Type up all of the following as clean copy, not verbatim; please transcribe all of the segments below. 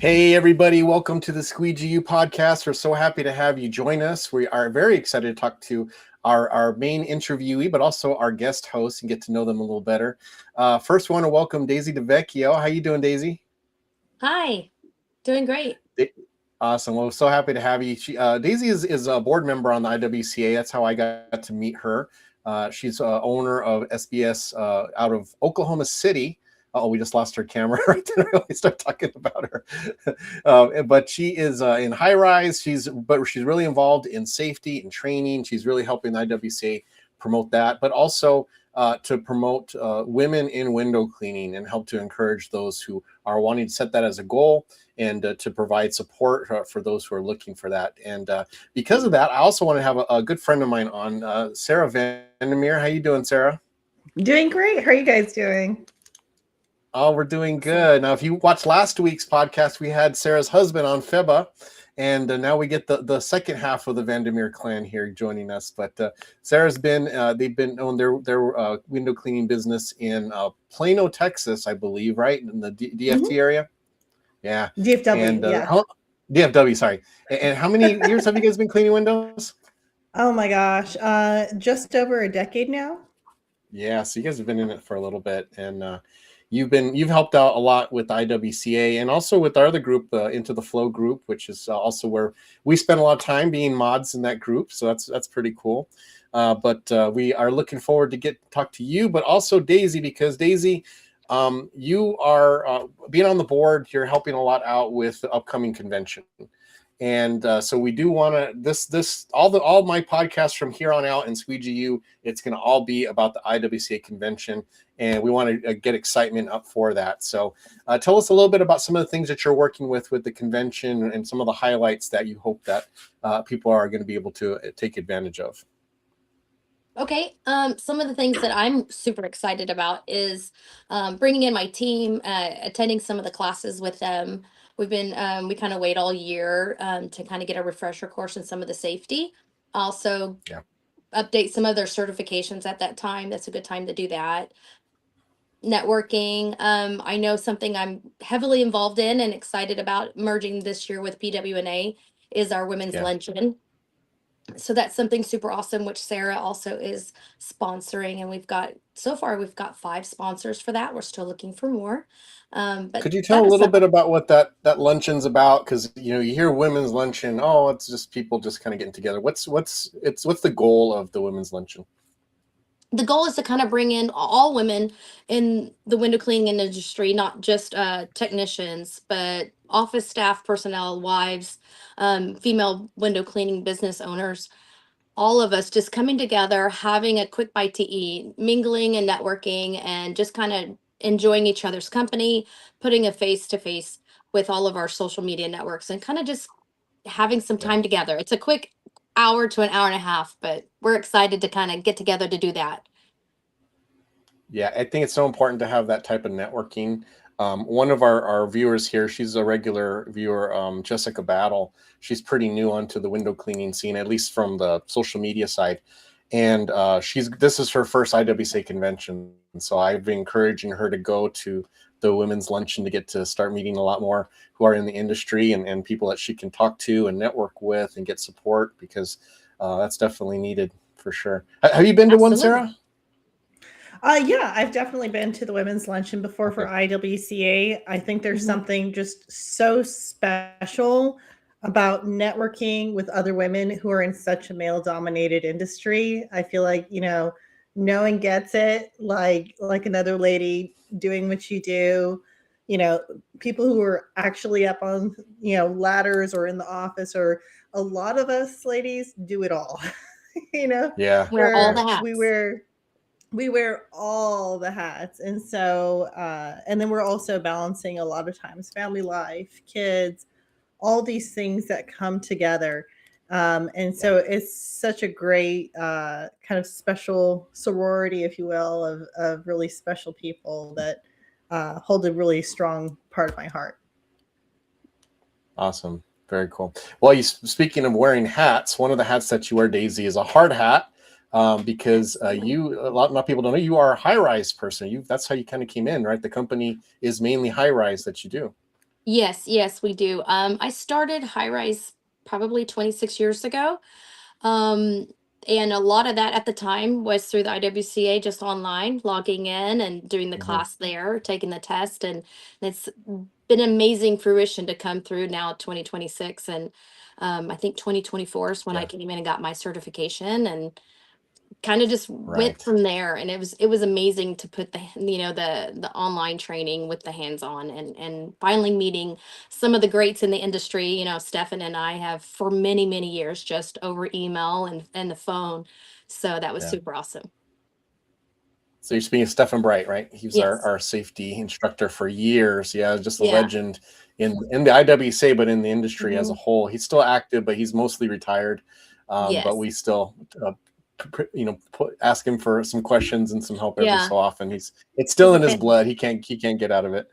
Hey, everybody. Welcome to the Squeegee podcast. We're so happy to have you join us. We are very excited to talk to our main interviewee, but also our guest host and get to know them a little better. First, we want to welcome Daisy Devecchio. How you doing, Daisy? Hi, doing great. Awesome. Well, we're so happy to have you. Daisy is a board member on the IWCA. That's how I got to meet her. She's owner of SBS out of Oklahoma City. Oh, we just lost her camera right then. We start talking about her. But she is in high rise. She's really involved in safety and training. She's really helping the IWCA promote that, but also to promote women in window cleaning and help to encourage those who are wanting to set that as a goal and to provide support for those who are looking for that. And because of that, I also want to have a good friend of mine on, Sarah Vandermeer. How you doing, Sarah? Doing great. How are you guys doing? Oh, we're doing good. Now, if you watched last week's podcast, we had Sarah's husband on, Feba, and now we get the second half of the Vandermeer clan here joining us. But Sarah's been they've been on their window cleaning business in Plano, Texas, I believe, right in the DFT area. Yeah, DFW. and Yeah. DFW. Sorry. And how many years have you guys been cleaning windows? Oh my gosh, just over a decade now. Yeah, so you guys have been in it for a little bit, and you've helped out a lot with IWCA and also with our other group, Into the Flow group, which is also where we spend a lot of time being mods in that group. So that's pretty cool. But we are looking forward to talk to you, but also Daisy, because Daisy, you are being on the board. You're helping a lot out with the upcoming convention. And so we do want to all my podcasts from here on out in Squeegee, it's going to all be about the IWCA convention, and we want to get excitement up for that. So tell us a little bit about some of the things that you're working with the convention and some of the highlights that you hope that people are going to be able to take advantage of. Okay, some of the things that I'm super excited about is bringing in my team, attending some of the classes with them. We kind of wait all year to kind of get a refresher course in some of the safety. Also, Yeah. update some of their certifications at that time. That's a good time to do that. Networking. I know something I'm heavily involved in and excited about merging this year with PWNA is our women's Yeah. luncheon. So that's something super awesome, which Sarah also is sponsoring. And we've got 5 sponsors for that. We're still looking for more. But Could you tell that a is little something. bit about what that luncheon's about? Because you hear women's luncheon, oh, it's just people just kind of getting together. What's the goal of the women's luncheon? The goal is to kind of bring in all women in the window cleaning industry, not just technicians, but office staff, personnel, wives, female window cleaning business owners, all of us just coming together, having a quick bite to eat, mingling and networking, and just kind of enjoying each other's company, putting a face to face with all of our social media networks, and kind of just having some Yeah. time together. It's a quick hour to an hour and a half, but we're excited to kind of get together to do that. Yeah, I think it's so important to have that type of networking. One of our viewers here, she's a regular viewer, Jessica Battle. She's pretty new onto the window cleaning scene, at least from the social media side. And this is her first IWCA convention. So I've been encouraging her to go to the women's luncheon to get to start meeting a lot more who are in the industry and people that she can talk to and network with and get support, because that's definitely needed for sure. Have you been to one, Absolutely. Sarah? Yeah, I've definitely been to the women's luncheon before for IWCA. I think there's something just so special about networking with other women who are in such a male-dominated industry. I feel like, no one gets it like another lady doing what you do. People who are actually up on, ladders or in the office, or a lot of us ladies do it all. Yeah. Wear all the hats. We wear all the hats. And so and then we're also balancing a lot of times family life, kids, all these things that come together. And so it's such a great kind of special sorority, if you will, of really special people that hold a really strong part of my heart. Awesome. Very cool. Well, speaking of wearing hats, one of the hats that you wear, Daisy, is a hard hat. Because a lot of people don't know you are a high-rise person. That's how you kind of came in, right? The company is mainly high-rise that you do. Yes, we do. I started high rise probably 26 years ago. Um, and a lot of that at the time was through the IWCA, just online, logging in and doing the Mhm. class there, taking the test. And it's been amazing fruition to come through now 2026. And I think 2024 is when I Yeah, came in and got my certification. And kind of just went right. from there, and it was amazing to put the online training with the hands on, and finally meeting some of the greats in the industry. Stefan and I have for many years just over email and the phone, so that was Yeah. super awesome. So you're speaking of Stefan Bright, right? He was Yes. our safety instructor for years. Yeah, just a Yeah. legend in the IWCA, but in the industry as a Hmm. whole. He's still active, but he's mostly retired. But Yes. we still, ask him for some questions and some help every Yeah. so often. It's he's still a in his fan blood. He can't get out of it.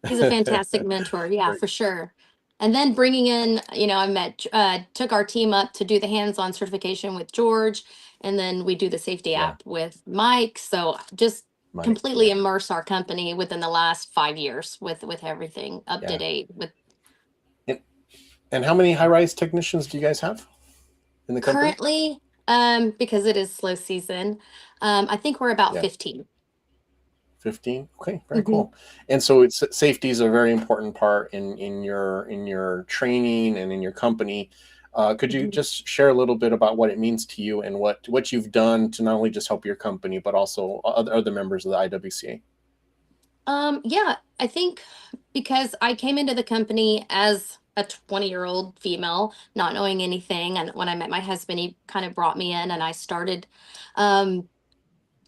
He's a fantastic mentor, yeah, Great. for sure. And then bringing in, I took our team up to do the hands-on certification with George, and then we do the safety Yeah, app with Mike. So just Mike. completely Yeah, immerse our company within the last 5 years with everything up to yeah. date. With And, and how many high-rise technicians do you guys have in the company? currently, because it is slow season, I think we're about Yeah. 15. 15. Okay, very Hmm. cool. And so safety is a very important part in your training and in your company. Could you Hmm. just share a little bit about what it means to you and what you've done to not only just help your company but also other members of the IWCA? Yeah, I think because I came into the company as a 20-year-old female, not knowing anything. And when I met my husband, he kind of brought me in, and um,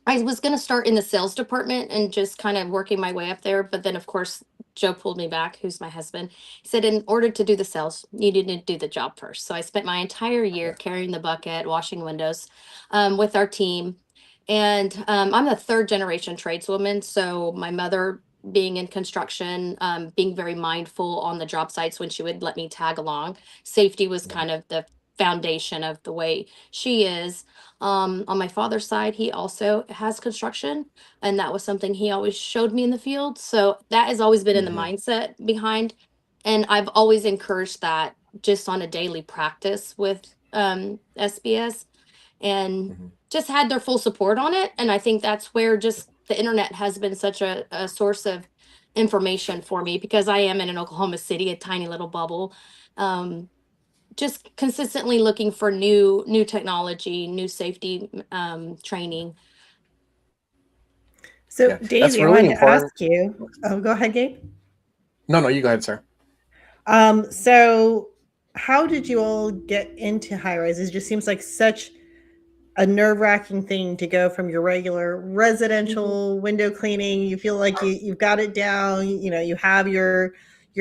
I was going to start in the sales department and just kind of working my way up there. But then, of course, Joe pulled me back, who's my husband. He said, in order to do the sales, you need to do the job first. So I spent my entire year Yeah. carrying the bucket, washing windows with our team. And I'm a third generation tradeswoman. So my mother, being in construction, being very mindful on the job sites when she would let me tag along, safety was Mhm. kind of the foundation of the way she is. On my father's side, he also has construction, and that was something he always showed me in the field. So that has always been in the Mhm. mindset behind, and I've always encouraged that just on a daily practice with SBS, and Mhm. just had their full support on it. And I think that's where just the internet has been such a source of information for me, because I am in an Oklahoma City, a tiny little bubble. Um, just consistently looking for new technology, new safety training. So, Yeah, that's Daisy, I really wanted to important. ask you. Oh, go ahead, Gabe. No, no, you go ahead, sir. So how did you all get into high rises? It just seems like such a nerve-wracking thing to go from your regular Mhm. residential window cleaning. You feel like you've got it down, you have your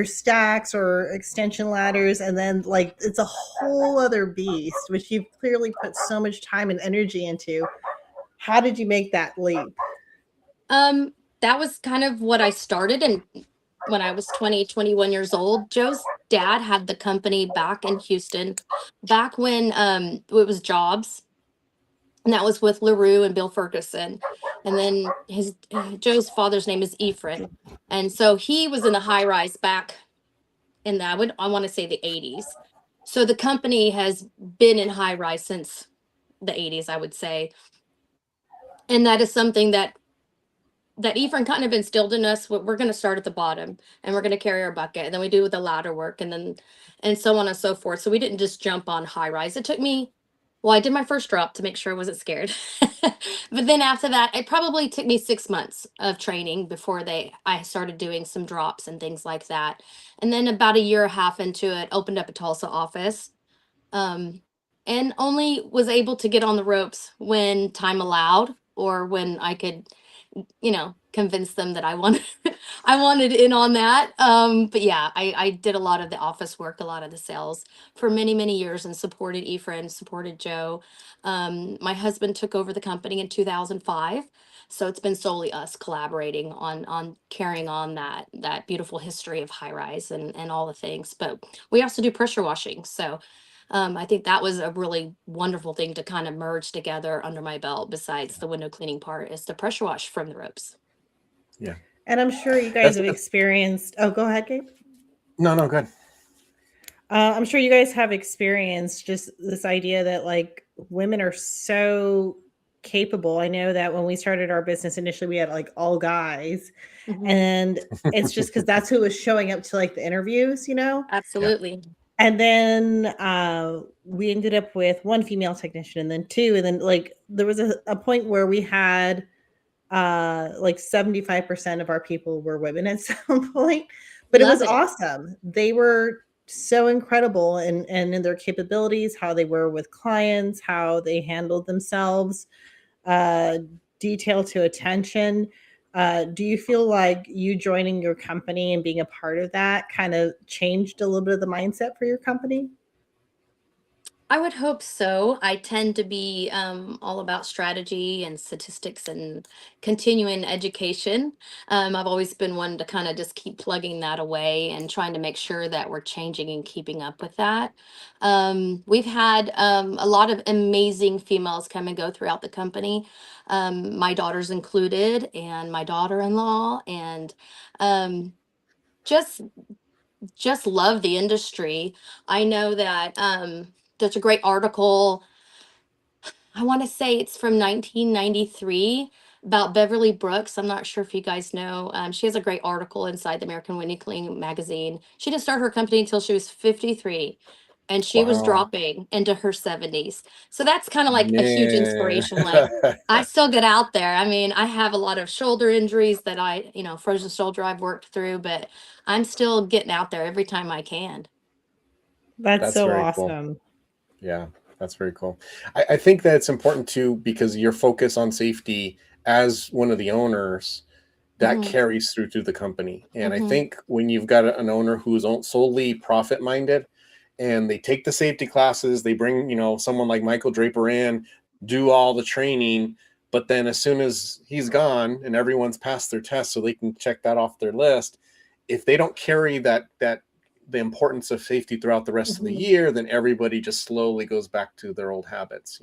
stacks or extension ladders, and then like it's a whole other beast, which you've clearly put so much time and energy into. How did you make that leap? That was kind of what I started, and when I was 21 years old. Joe's dad had the company back in Houston, back when it was Jobs, and that was with LaRue and Bill Ferguson. And then his Joe's father's name is Ephraim, and so he was in the high rise back in I want to say the 80s. So the company has been in high rise since the 80s, I would say. And that is something that Ephraim kind of instilled in us. We're going to start at the bottom, and we're going to carry our bucket, and then we do the ladder work, and so on and so forth. So we didn't just jump on high rise. It took me, well, I did my first drop to make sure I wasn't scared. But then after that, it probably took me 6 months of training before I started doing some drops and things like that. And then about a year and a half into it, opened up a Tulsa office. Um, and only was able to get on the ropes when time allowed, or when I could, convince them that I wanted I wanted in on that. But yeah, I did a lot of the office work, a lot of the sales for many years, and supported Ephraim, supported Joe. My husband took over the company in 2005. So it's been solely us collaborating on carrying on that beautiful history of high rise and all the things. But we also do pressure washing. So I think that was a really wonderful thing to kind of merge together under my belt, besides the window cleaning part, is the pressure wash from the ropes. Yeah, And I'm sure you guys that's have experienced. Oh, go ahead, Gabe. No, no, good. I'm sure you guys have experienced just this idea that like women are so capable. I know that when we started our business initially, we had like all guys, Mhm. and it's just because that's who was showing up to like the interviews, you know? Yeah. Absolutely. And then we ended up with one female technician and then two. And then like there was a point where we had like 75% of our people were women at some point, but it was Love it. awesome. They were so incredible and in their capabilities, how they were with clients, how they handled themselves, uh, detail to attention. Do you feel like you joining your company and being a part of that kind of changed a little bit of the mindset for your company? I would hope so. I tend to be all about strategy and statistics and continuing education. I've always been one to kind of just keep plugging that away and trying to make sure that we're changing and keeping up with that. We've had a lot of amazing females come and go throughout the company, my daughters included, and my daughter-in-law, and um, just just love the industry. I know that there's a great article, I want to say it's from 1993, about Beverly Brooks. I'm not sure if you guys know. She has a great article inside the American Window Cleaning magazine. She didn't start her company until she was 53, and she was Wow. dropping into her 70s. So that's kind of like a huge Man. inspiration. Like, I still get out there. I mean, I have a lot of shoulder injuries that frozen shoulder I've worked through, but I'm still getting out there every time I can. That's That's so very cool. awesome. Yeah, that's very cool. I think that it's important too because your focus on safety as one of the owners that Hmm. carries through to the company. And I Hmm. think when you've got an owner who's solely profit minded and they take the safety classes, they bring, someone like Michael Draper in, do all the training, but then as soon as he's gone and everyone's passed their test so they can check that off their list, if they don't carry that the importance of safety throughout the rest of the Hmm. year, then everybody just slowly goes back to their old habits,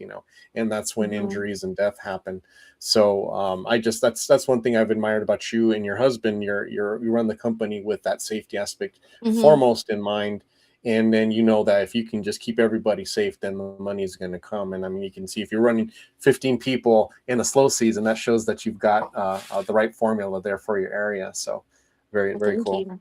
and that's when Hmm. injuries and death happen. So I just that's one thing I've admired about you and your husband. You run the company with that safety aspect Hmm. foremost in mind, and then you know that if you can just keep everybody safe, then the money is going to come. And I mean, you can see if you're running 15 people in a slow season, that shows that you've got the right formula there for your area. So very, Well, very thank cool. you.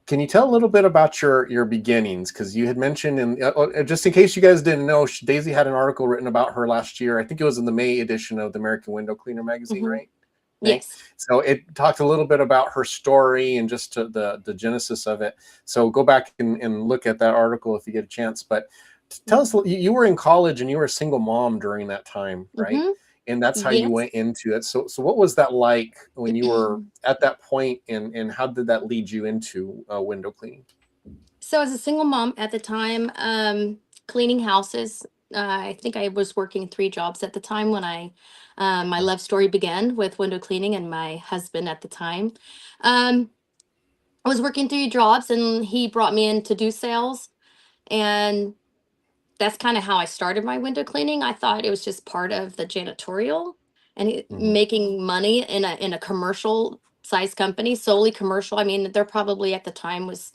Can you tell a little bit about your beginnings? Because you had mentioned, and just in case you guys didn't know, Daisy had an article written about her last year. I think it was in the May edition of the American Window Cleaner magazine, Hmm. right? May. Yes. So it talked a little bit about her story and just the genesis of it. So go back and look at that article if you get a chance. But tell us, you were in college and you were a single mom during that time, right? Hmm. And that's how you Yes. went into it. So what was that like when you were at that point, and how did that lead you into window cleaning? So as a single mom at the time, cleaning houses, I think I was working three jobs at the time when my love story began with window cleaning and my husband at the time. Um, I was working three jobs and he brought me in to do sales. And that's kind of how I started my window cleaning. I thought it was just part of the janitorial and Hmm. making money in a commercial size company, solely commercial. I mean, they're probably at the time was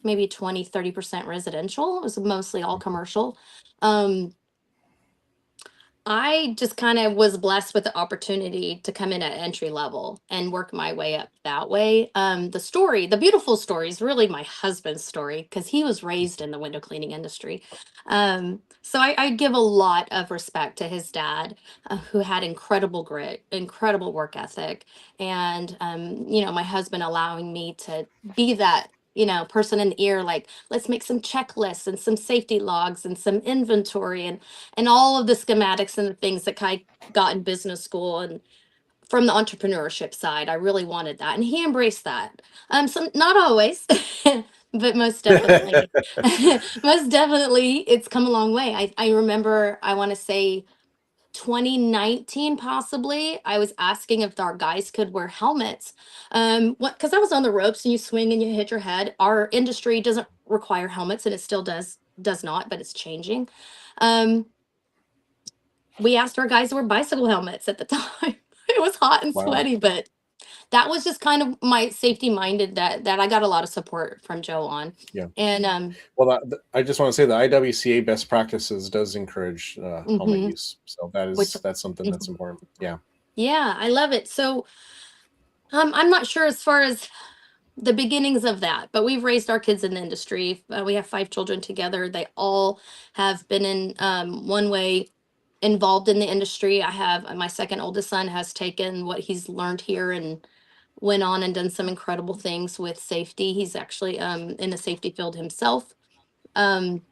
maybe 20-30% residential. It was mostly all commercial. Um, I just kind of was blessed with the opportunity to come in at entry level and work my way up that way. The beautiful story is really my husband's story because he was raised in the window cleaning industry. So I give a lot of respect to his dad, who had incredible grit, incredible work ethic, and my husband allowing me to be that. Person in the ear, like, let's make some checklists and some safety logs and some inventory and all of the schematics and the things that I got in business school and from the entrepreneurship side. I really wanted that. And he embraced that. Some not always, but most definitely. Most definitely it's come a long way. I remember I want to say 2019 possibly I was asking if our guys could wear helmets, what because I was on the ropes and you swing and you hit your head. Our industry doesn't require helmets and it still does not, but it's changing. um we asked our guys to wear bicycle helmets at the time. It was hot and Wow. sweaty, but that was just kind of my safety minded that I got a lot of support from Joe on. Yeah. And Well, I just want to say the IWCA best practices does encourage helmet mhm, use, so which that's something that's important. Yeah. yeah, I love it. So I'm not sure as far as the beginnings of that, but we've raised our kids in the industry. We have 5 children together. They all have been in one way involved in the industry. I have my second oldest son has taken what he's learned here and went on and done some incredible things with safety. He's actually in the safety field himself. Um,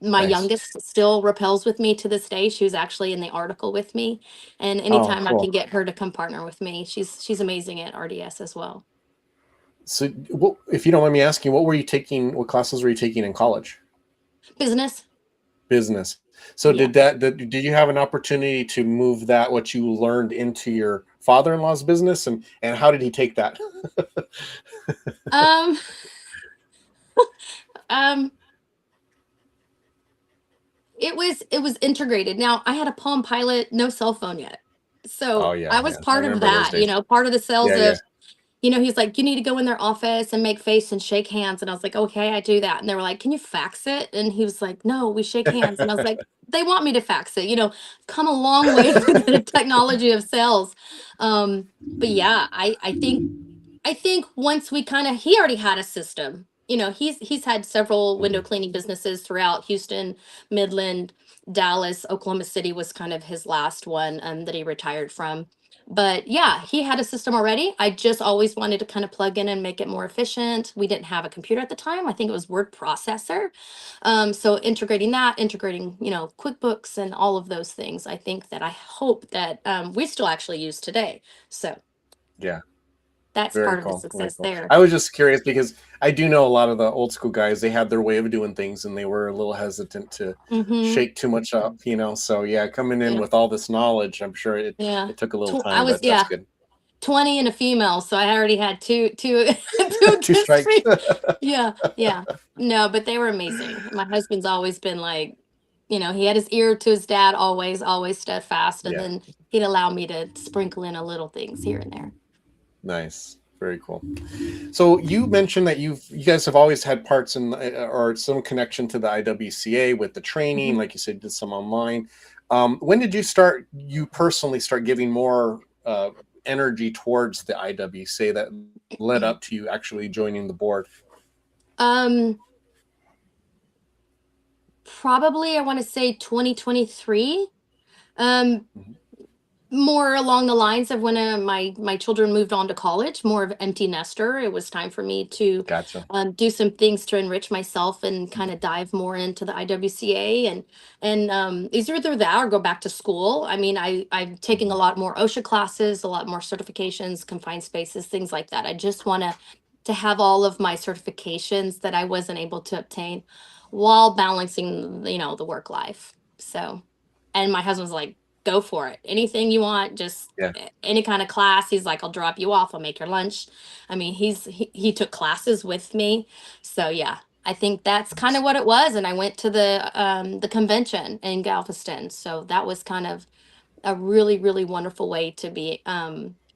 my Nice. youngest still rappels with me to this day. She was actually in the article with me, and Oh, anytime I cool. can get her to come partner with me, she's amazing at RDS as well. So, if you don't mind me asking, what were you taking? What classes were you taking in college? Business. Business. So, Yeah. did you have an opportunity to move that what you learned into your father-in-law's business, and how did he take that? Um, um, it was integrated. Now I had a Palm Pilot, no cell phone yet. Oh So yeah, I was yeah. I part of remember those that, days. part of the sales Yeah, yeah. of, he's like, you need to go in their office and make face and shake hands. And I was like, okay, I do that. And they were like, can you fax it? And he was like, no, we shake hands. And I was like, they want me to fax it, come a long way through the technology of sales. But yeah, I think once we kind of he already had a system. He's had several window Mhm. cleaning businesses throughout Houston, Midland, Dallas, Oklahoma City was kind of his last one that he retired from. But yeah, he had a system already. I just always wanted to kind of plug in and make it more efficient. We didn't have a computer at the time. I think it was word processor. So integrating that, integrating, QuickBooks and all of those things, I think that I hope that we still actually use today. So Yeah. that's Very part of the cool. Very success cool. there. I was just curious because I do know a lot of the old school guys, they had their way of doing things and they were a little hesitant to Mm-hmm. shake too much up, So yeah, coming in Yeah. with all this knowledge, I'm sure it, Yeah. it took a little I time, was, but that's yeah, good. 20 and a female. So I already had two, two Two strikes. districts. Yeah. Yeah. No, but they were amazing. My husband's always been like, he had his ear to his dad, always, always steadfast. And Yeah. then he'd allow me to sprinkle in a little things here and there. Nice. Very cool. So you mentioned that you guys have always had parts in or some connection to the IWCA with the training, Mhm. like you said, did some online. When did you personally start giving more energy towards the IWCA that led up to you actually joining the board? Um, Probably I want to say 2023. Um, Mhm. More along the lines of when my children moved on to college, more of empty nester. It was time for me to Gotcha. do some things to enrich myself and kind of dive more into the IWCA and it's either that or go back to school. I mean, I'm taking a Mhm. lot more OSHA classes, a lot more certifications, confined spaces, things like that. I just want to have all of my certifications that I wasn't able to obtain while balancing, the work life. So, and my husband's like, go for it. Anything you want, just Yeah. any kind of class. He's like, I'll drop you off. I'll make your lunch. I mean, he took classes with me. So yeah, I think that's kind of what it was. And I went to the convention in Galveston. So that was kind of a really, really wonderful way to be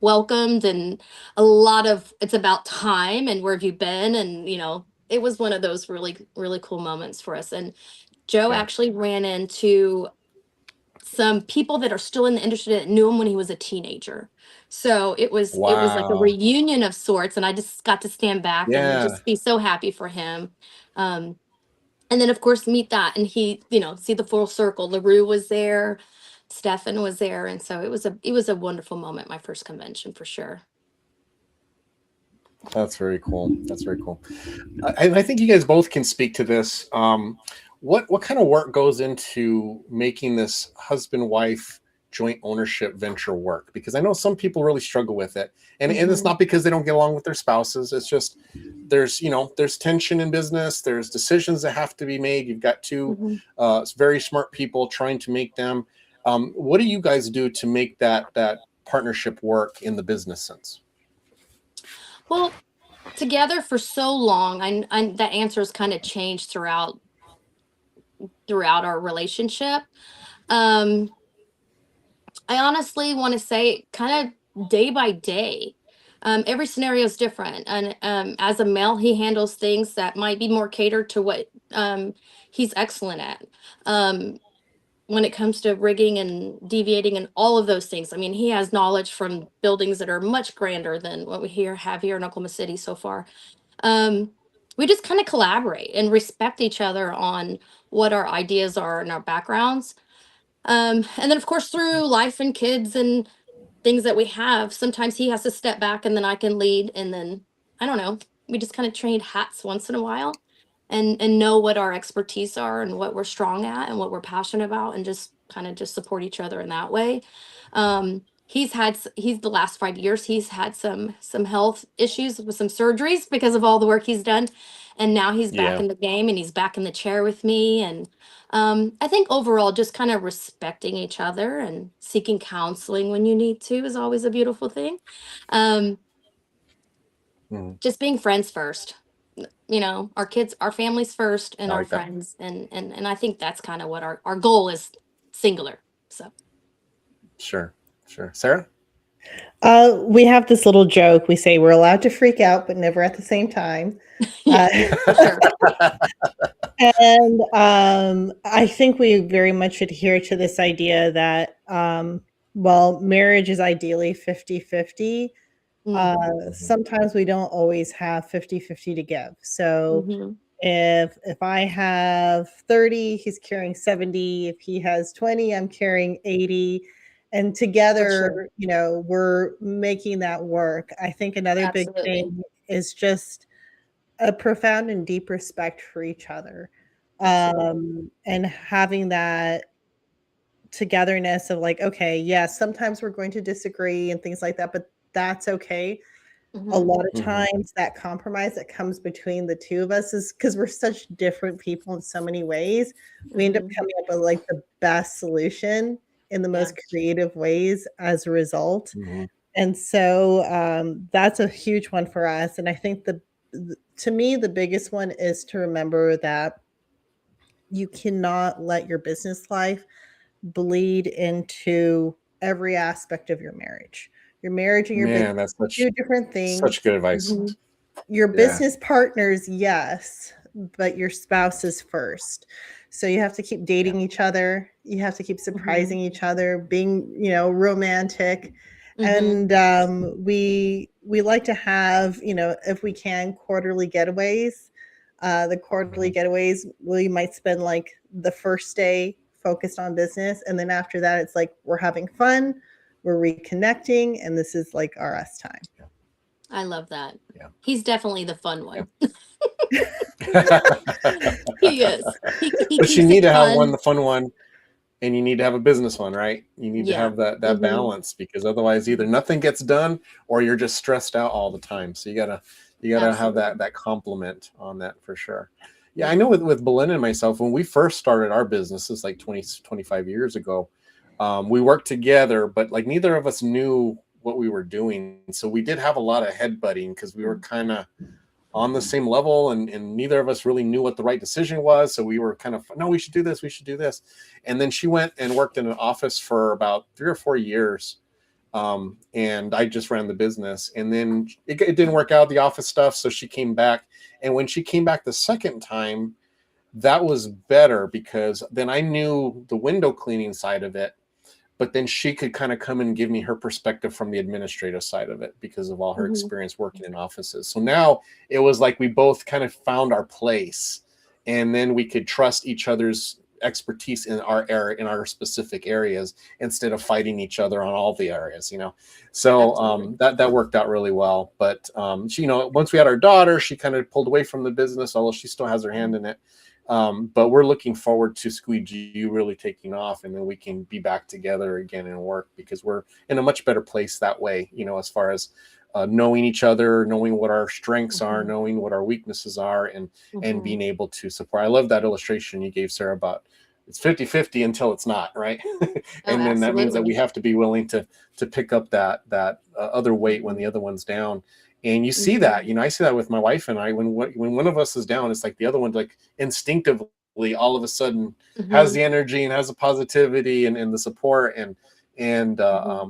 welcomed, and a lot of it's about time and where have you been, and it was one of those really, really cool moments for us. And Joe Yeah. actually ran into some people that are still in the industry that knew him when he was a teenager. So it was like a Wow. reunion of sorts, and I just got to stand back and Yeah. just be so happy for him. Um, and then of course meet that, and he, see the full circle. LaRue was there, Stefan was there, and so it was a wonderful moment. My first convention for sure. That's very cool. That's very cool. I think you guys both can speak to this. What kind of work goes into making this husband wife joint ownership venture work? Because I know some people really struggle with it, and it's Hmm. not because they don't get along with their spouses. It's just there's tension in business. There's decisions that have to be made. You've got two Hmm. very smart people trying to make them. What do you guys do to make that partnership work in the business sense? Well, together for so long, that answer has kind of changed throughout our relationship. um I honestly want to say kind of day by day. Every scenario is different, and as a male, he handles things that might be more catered to what he's excellent at. Um, when it comes to rigging and deviating and all of those things, I mean, he has knowledge from buildings that are much grander than what we have here in Oklahoma City so far. Um, we just kind of collaborate and respect each other on what our ideas are and our backgrounds. And then, of course, through life and kids and things that we have, sometimes he has to step back and then I can lead. And then, I don't know, we just kind of trade hats once in a while and know what our expertise are and what we're strong at and what we're passionate about, and just kind of just support each other in that way. He's the last 5 years, he's had some health issues with some surgeries because of all the work he's done. And now he's back Yeah. in the game and he's back in the chair with me. And I think overall, just kind of respecting each other and seeking counseling when you need to is always a beautiful thing. Um, Mhm. just being friends first. You know, our kids, our families first, and I our like that. friends, and I think that's kind of what our goal is, singular. So Sure. Sure. Sarah? We have this little joke. We say we're allowed to freak out, but never at the same time. yeah, for sure. And I think we very much adhere to this idea that, well, marriage is ideally 50-50. Mm-hmm. Sometimes we don't always have 50-50 to give. So Mm-hmm. if I have 30, he's carrying 70. If he has 20, I'm carrying 80. And For sure. together, we're making that work. I think another big Absolutely. thing is just a profound and deep respect for each other. Absolutely. And having that togetherness of like, okay, yes, sometimes we're going to disagree and things like that, but that's okay. A Mm-hmm. lot of Mhm. times that compromise that comes between the two of us is because we're such different people in so many ways. We end up Mm-hmm. coming up with like the best solution in the Yeah. most creative ways as a result. Mhm. And so that's a huge one for us. And I think to me, the biggest one is to remember that you cannot let your business life bleed into every aspect of your marriage. Your marriage and your business Man, that's are two different such things. good advice. Mm-hmm. Your Yeah. business partners, yes, but your spouse is first. So you have to keep Yeah. dating each other. You have to keep Mm-hmm. surprising each other, being, romantic. Mm-hmm. And we like to have, if we can, quarterly getaways. The quarterly Mhm. getaways, we might spend like the first day focused on business, and then after that, it's like we're having fun, we're reconnecting, and this is like our us time. I love that. Yeah. He's definitely the fun one. Yeah. He is. He But you keeps need it to have fun. the fun one, and you need to have a business one, right? You need to Yeah. have that Mm-hmm. balance, because otherwise either nothing gets done or you're just stressed out all the time. So you gotta have Absolutely. that complement on that for sure. Yeah, I Yeah. know with Belinda and myself, when we first started our businesses like 20-25 years ago, we worked together, but like neither of us knew what we were doing. So we did have a lot of headbutting because we were kind of on the same level, and neither of us really knew what the right decision was. So we were kind of, no, we should do this, we should do this. And then she went and worked in an office for about 3 or 4 years, and I just ran the business. And then it didn't work out, the office stuff, so she came back. And when she came back the second time, that was better, because then I knew the window cleaning side of it, but then she could kind of come and give me her perspective from the administrative side of it because of all her Mm-hmm. experience working in offices. So now it was like we both kind of found our place, and then we could trust each other's expertise in our area, in our specific areas, instead of fighting each other on all the areas. So Absolutely. that worked out really well. But she, once we had our daughter, she kind of pulled away from the business, although she still has her hand in it. But we're looking forward to Squeegee really taking off, and then we can be back together again and work, because we're in a much better place that way, as far as knowing each other, knowing what our strengths are, Mm-hmm. knowing what our weaknesses are, and Mm-hmm. being able to support. I love that illustration you gave, Sarah, about it's 50-50 until it's not, right? Oh, And then that means that we absolutely. have to be willing to pick up that other weight when the other one's down. And you see Mm-hmm. that, I see that with my wife and I. When one of us is down, it's like the other one, like instinctively, all of a sudden has Mm-hmm. the energy and has the positivity and the support, and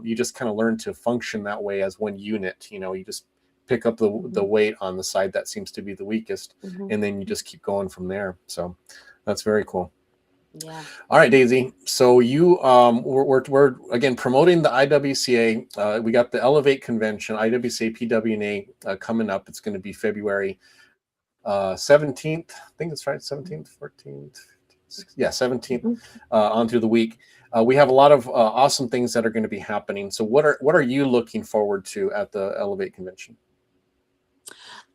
you just kind of learn to function that way as one unit. You just pick up the weight on the side that seems to be the weakest, and then you just keep going from there. So that's very cool. Yeah. All right, Daisy. So we're again promoting the IWCA. We got the Elevate Convention, IWCA PWNA coming up. It's going to be February 17th. I think it's right, 17th, 14th. Yeah, 17th on through the week. We have a lot of awesome things that are going to be happening. So what are you looking forward to at the Elevate Convention?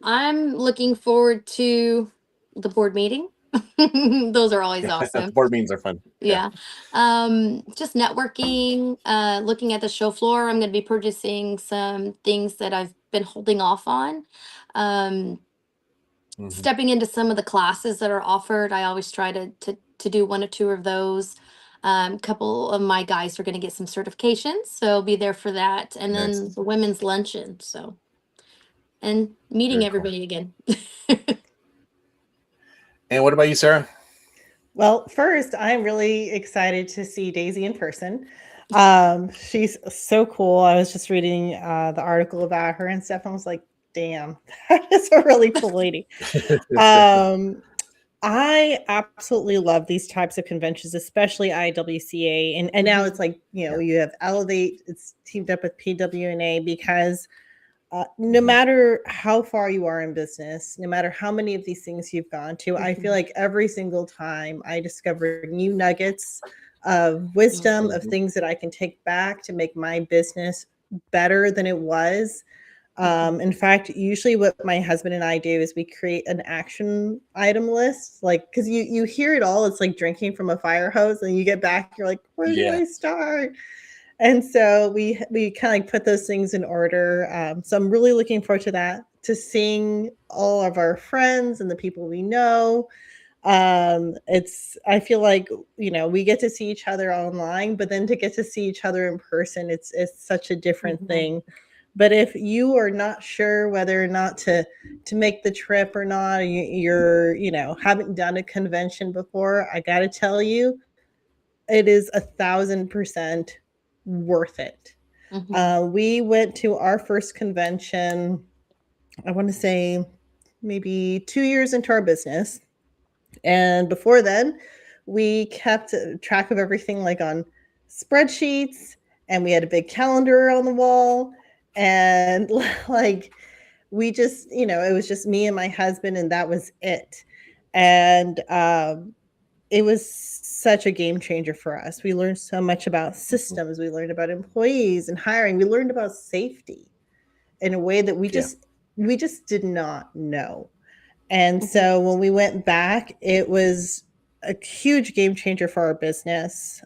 I'm looking forward to the board meeting. Those are always awesome. Board meetings are fun. Yeah. Just networking, looking at the show floor. I'm going to be purchasing some things that I've been holding off on. Stepping into some of the classes that are offered. I always try to do one or two of those. A couple of my guys are going to get some certifications, so I'll be there for that. And then Nice. the women's luncheon. So, and meeting Very cool. everybody again. And what about you, Sarah? Well, first, I'm really excited to see Daisy in person. She's so cool. I was just reading the article about her and stuff, and I was like, damn, that is a really cool lady. I absolutely love these types of conventions, especially IWCA. And now it's like, you have Elevate, it's teamed up with PWNA, because no matter how far you are in business, no matter how many of these things you've gone to, I feel like every single time I discover new nuggets of wisdom, of things that I can take back to make my business better than it was. In fact, usually what my husband and I do is we create an action item list, like, because you hear it all. It's like drinking from a fire hose, and you get back, you're like, where do I start? And so we kind of put those things in order. So I'm really looking forward to that, to seeing all of our friends and the people we know. I feel like, we get to see each other online, but then to get to see each other in person, it's such a different thing. But if you are not sure whether or not to make the trip or not, you're haven't done a convention before, I got to tell you, it is 1,000% worth it. We went to our first convention, I want to say maybe 2 years into our business. And before then, we kept track of everything like on spreadsheets, and we had a big calendar on the wall. And like, we just, it was just me and my husband, and that was it. And it was such a game changer for us. We learned so much about systems. We learned about employees and hiring. We learned about safety in a way that we just did not know. And so when we went back, it was a huge game changer for our business.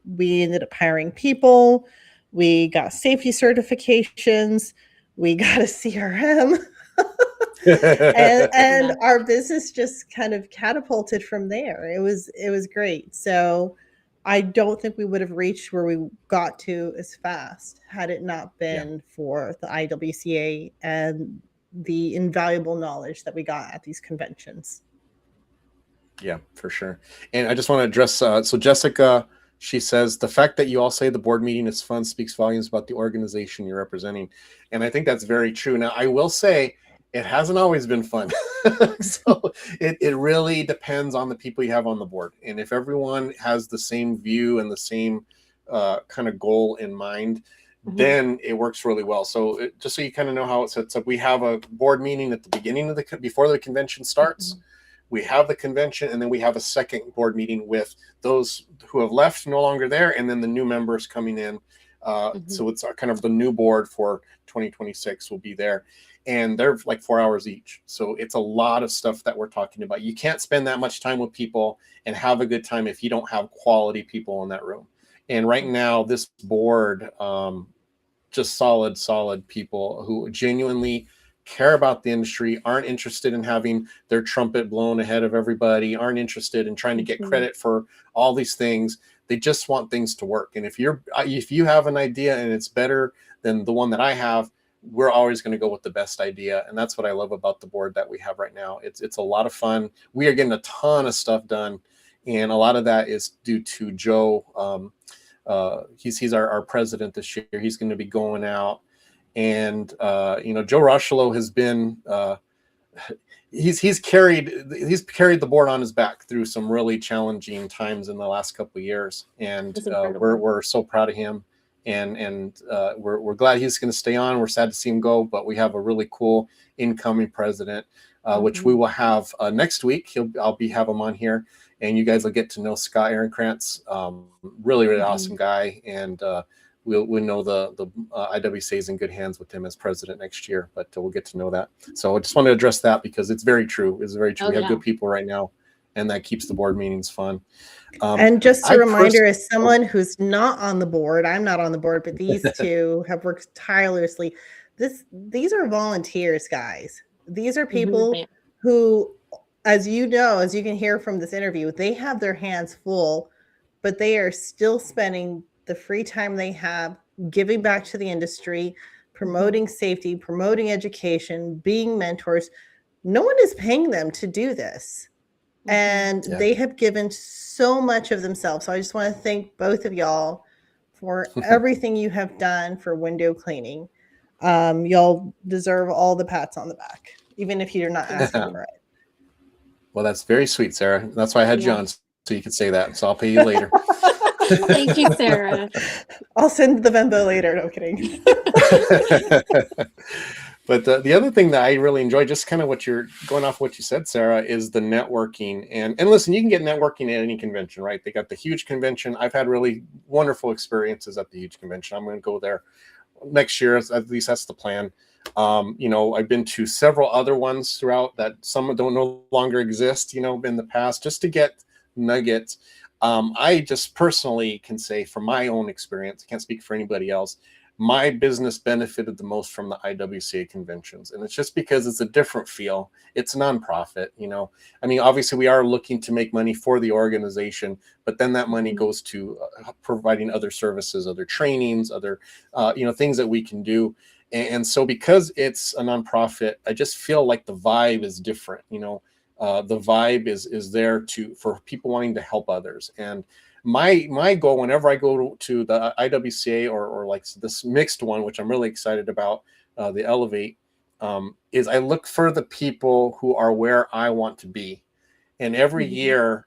We ended up hiring people. We got safety certifications. We got a CRM. and our business just kind of catapulted from there. It was great. So I don't think we would have reached where we got to as fast had it not been for the IWCA and the invaluable knowledge that we got at these conventions. Yeah, for sure. And I just want to address, so Jessica, she says, the fact that you all say the board meeting is fun speaks volumes about the organization you're representing. And I think that's very true. Now, I will say it hasn't always been fun. So it really depends on the people you have on the board. And if everyone has the same view and the same kind of goal in mind, then it works really well. So just so you kind of know how it sets up, we have a board meeting at the beginning of before the convention starts. We have the convention, and then we have a second board meeting with those who have left, no longer there, and then the new members coming in. So it's kind of the new board for 2026 will be there. And they're like 4 hours each. So it's a lot of stuff that we're talking about. You can't spend that much time with people and have a good time if you don't have quality people in that room. And right now, this board, just solid people who genuinely care about the industry, aren't interested in having their trumpet blown ahead of everybody, aren't interested in trying to get credit for all these things. They just want things to work. And if you have an idea and it's better than the one that I have, we're always going to go with the best idea. And that's what I love about the board that we have right now. It's a lot of fun. We are getting a ton of stuff done. And a lot of that is due to Joe he's our president this year. He's going to be going out, and Joe Rushlow has been he's carried the board on his back through some really challenging times in the last couple of years, and we're so proud of him, and we're glad he's going to stay on. We're sad to see him go, but we have a really cool incoming president, which we will have next week. I'll have him on here, and you guys will get to know Scott Ehrenkrantz, really awesome guy, and we'll know the IWCA is in good hands with him as president next year, but we'll get to know that. So I just want to address that because it's very true. It's very true. We have good people right now, and that keeps the board meetings fun. And just a reminder, as someone who's not on the board, I'm not on the board, but these two have worked tirelessly. These are volunteers, guys. These are people who, as you know, as you can hear from this interview, they have their hands full, but they are still spending the free time they have giving back to the industry, promoting safety, promoting education, being mentors. No one is paying them to do this. And they have given so much of themselves. So I just want to thank both of y'all for everything you have done for window cleaning. Y'all deserve all the pats on the back, even if you're not asking for it. Well, that's very sweet, Sarah. That's why I had you on, so you could say that. So I'll pay you later. Thank you, Sarah. I'll send the Venmo later. No kidding. But the other thing that I really enjoy, just kind of what you're going off what you said, Sarah, is the networking. And listen, you can get networking at any convention, right? They got the huge convention. I've had really wonderful experiences at the huge convention. I'm going to go there next year. At least that's the plan. I've been to several other ones throughout that some don't no longer exist, in the past, just to get nuggets. I just personally can say from my own experience, I can't speak for anybody else, my business benefited the most from the IWCA conventions. And it's just because it's a different feel. It's nonprofit, obviously we are looking to make money for the organization, but then that money goes to providing other services, other trainings, other, things that we can do. And so because it's a nonprofit, I just feel like the vibe is different, the vibe is there for people wanting to help others. And my goal whenever I go to the IWCA or like this mixed one, which I'm really excited about, the Elevate, is I look for the people who are where I want to be. And every year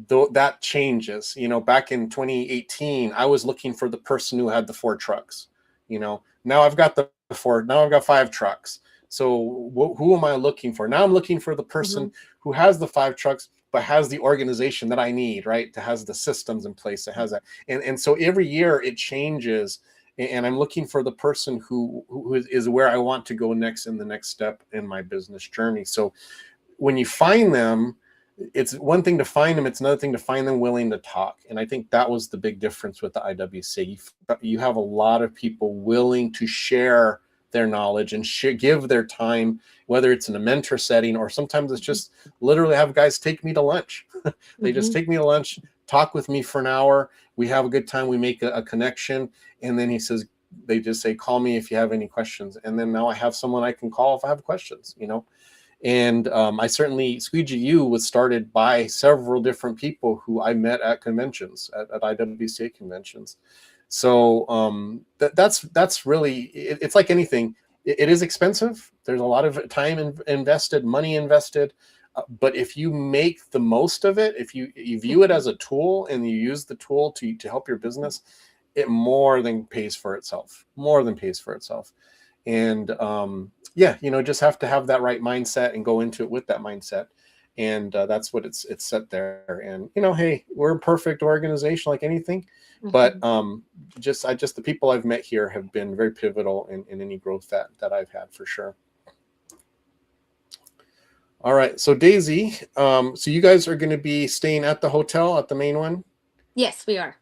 that changes. Back in 2018, I was looking for the person who had the 4 trucks. Now I've got now I've got 5 trucks. So who am I looking for? Now I'm looking for the person who has the 5 trucks, but has the organization that I need, right? That has the systems in place, that has that. And so every year it changes, and I'm looking for the person who is where I want to go next in the next step in my business journey. So when you find them, it's one thing to find them, it's another thing to find them willing to talk. And I think that was the big difference with the IWCA. You have a lot of people willing to share their knowledge and give their time, whether it's in a mentor setting or sometimes it's just literally have guys take me to lunch. They just take me to lunch, talk with me for an hour. We have a good time. We make a connection. And then they just say, call me if you have any questions. And then now I have someone I can call if I have questions, And I certainly, Squeegee U was started by several different people who I met at conventions, at IWCA conventions. So that's really, it's like anything. It is expensive. There's a lot of time invested, money invested. But if you make the most of it, if you view it as a tool and you use the tool to help your business, it more than pays for itself. And just have to have that right mindset and go into it with that mindset. And that's what it's set there. And, hey, we're a perfect organization like anything. But the people I've met here have been very pivotal in any growth that I've had for sure. All right. So Daisy, so you guys are going to be staying at the hotel, at the main one? Yes, we are.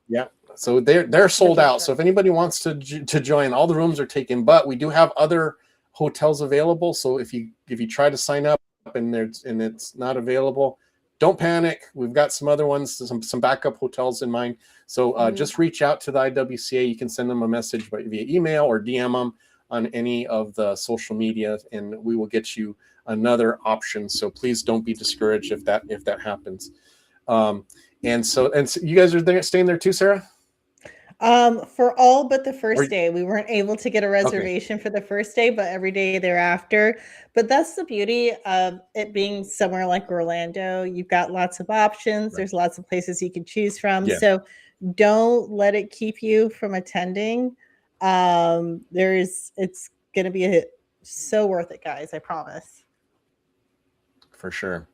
Yeah. So they're sold out. So if anybody wants to join, all the rooms are taken, but we do have other hotels available. So if you try to sign up and it's not available, don't panic. We've got some other ones, some backup hotels in mind. So just reach out to the IWCA. You can send them a message via email or DM them on any of the social media, and we will get you another option. So please don't be discouraged if that happens. And so you guys are staying there too, Sarah? For all but the Or first day. We weren't able to get a okay, reservation for the first day, but every day thereafter. But that's the beauty of it being somewhere like Orlando. You've got lots of options. right. There's lots of places you can choose from. Yeah, So don't let it keep you from attending. It's gonna be so worth it, guys. I promise. for sure.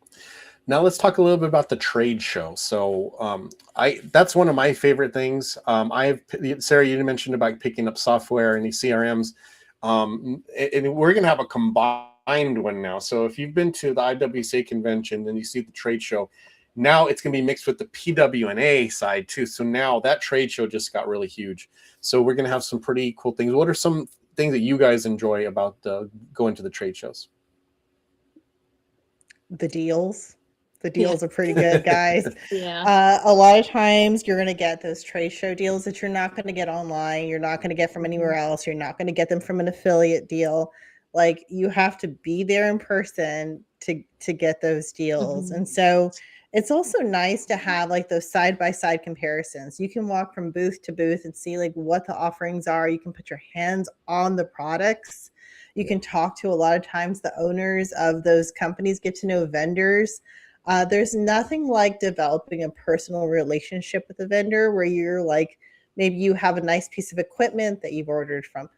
Now let's talk a little bit about the trade show. So I that's one of my favorite things. Sarah, you mentioned about picking up software and these CRMs, and we're gonna have a combined one now. So if you've been to the IWCA convention and you see the trade show, now it's gonna be mixed with the PWNA side too. So now that trade show just got really huge. So we're gonna have some pretty cool things. What are some things that you guys enjoy about going to the trade shows? The deals. The Yeah. deals are pretty good, guys. Yeah. A lot of times you're going to get those trade show deals that you're not going to get online. You're not going to get from anywhere else. You're not going to get them from an affiliate deal. Like you have to be there in person to get those deals. Mhm. And so it's also nice to have like those side by side comparisons. You can walk from booth to booth and see like what the offerings are. You can put your hands on the products. You can talk to a lot of times the owners of those companies, get to know vendors. There's nothing like developing a personal relationship with a vendor where you're like, maybe you have a nice piece of equipment that you've ordered from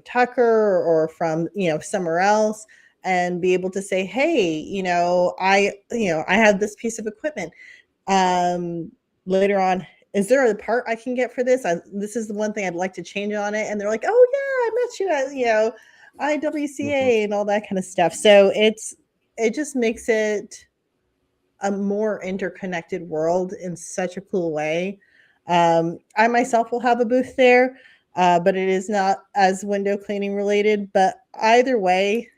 Tucker or from somewhere else, and be able to say, hey, I have this piece of equipment. Later on, is there a part I can get for this? This is the one thing I'd like to change on it. And they're like, oh yeah, I met you at IWCA and all that kind of stuff. So it just makes it a more interconnected world in such a cool way. I myself will have a booth there, but it is not as window cleaning related. But either way,